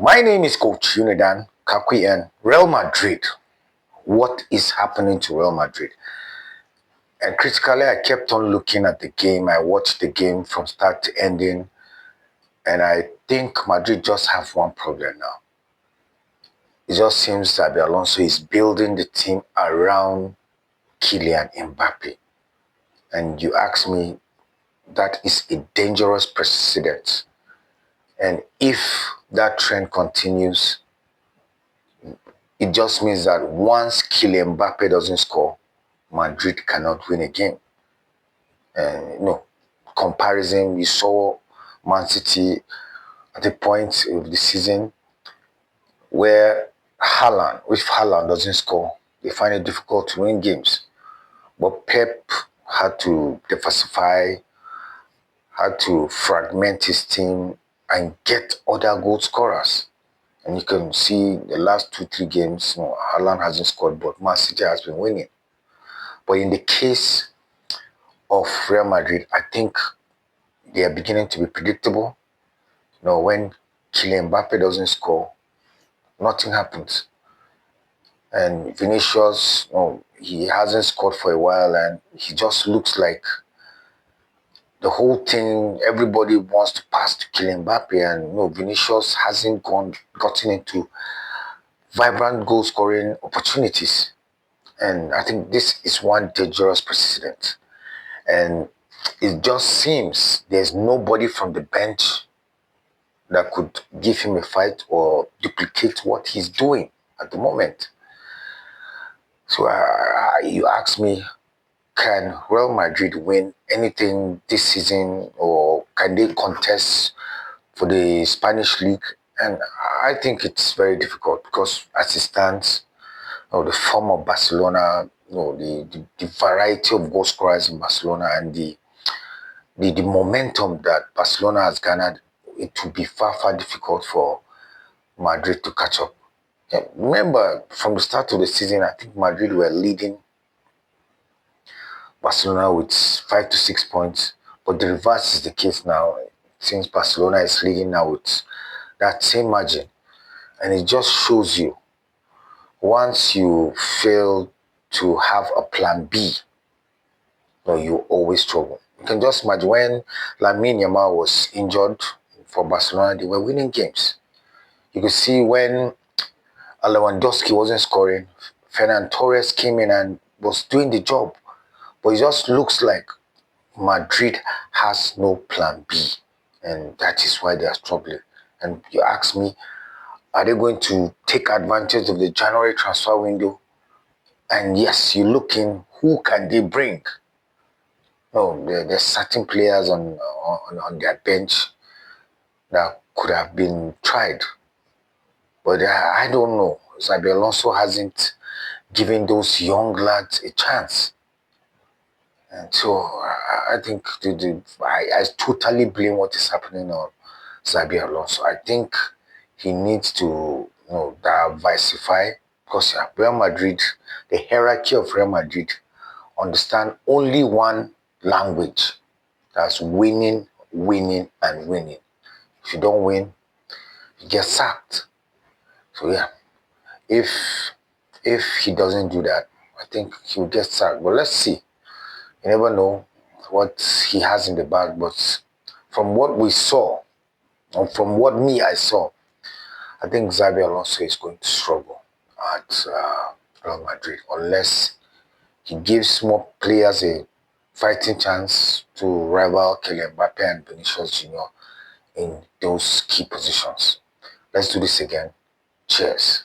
My name is Coach Unidan Kakwi and Real Madrid. What is happening to Real Madrid? And critically, I kept on looking at the game. I watched the game from start to ending. And I think Madrid just have one problem now. It just seems that Alonso is building the team around Kylian Mbappe. And you ask me, that is a dangerous precedent. And if that trend continues, it just means that once Kylian Mbappe doesn't score, Madrid cannot win a game. And comparison, we saw Man City at a point of the season where if Haaland doesn't score, they find it difficult to win games. But Pep had to diversify, had to fragment his team and get other goal scorers. And you can see the last 2-3 games, Haaland hasn't scored, but Man City has been winning. But in the case of Real Madrid, I think they are beginning to be predictable. When Kylian Mbappe doesn't score, nothing happens. And Vinicius, he hasn't scored for a while, and he just looks like the whole thing, everybody wants to pass to Kylian Mbappe, and Vinicius hasn't gotten into vibrant goal scoring opportunities. And I think this is one dangerous precedent. And it just seems there's nobody from the bench that could give him a fight or duplicate what he's doing at the moment. So you ask me, can Real Madrid win anything this season, or can they contest for the Spanish league? And I think it's very difficult because as it stands, the form of Barcelona, the variety of goal scorers in Barcelona, and the momentum that Barcelona has garnered, it will be far, far difficult for Madrid to catch up. Remember, from the start of the season, I think Madrid were leading Barcelona with 5 to 6 points, but the reverse is the case now, since Barcelona is leading now with that same margin. And it just shows you, once you fail to have a plan B, you always struggle. You can just imagine when Lamine Yamal was injured for Barcelona, they were winning games. You could see when Lewandowski wasn't scoring, Ferran Torres came in and was doing the job. But it just looks like Madrid has no plan B, and that is why they are struggling. And you ask me, are they going to take advantage of the January transfer window? And yes, you look in, who can they bring? There's certain players on their bench that could have been tried. But I don't know. Xabi Alonso hasn't given those young lads a chance. And so I think I totally blame what is happening on Xabi Alonso. I think he needs to diversify, because Real Madrid, the hierarchy of Real Madrid, understand only one language. That's winning, winning, and winning. If you don't win, you get sacked. So yeah, if he doesn't do that, I think he'll get sacked. But let's see. You never know what he has in the bag. But from what we saw, and from what I saw, I think Xabi Alonso is going to struggle at Real Madrid unless he gives more players a fighting chance to rival Kylian Mbappe and Vinicius Jr. in those key positions. Let's do this again. Cheers.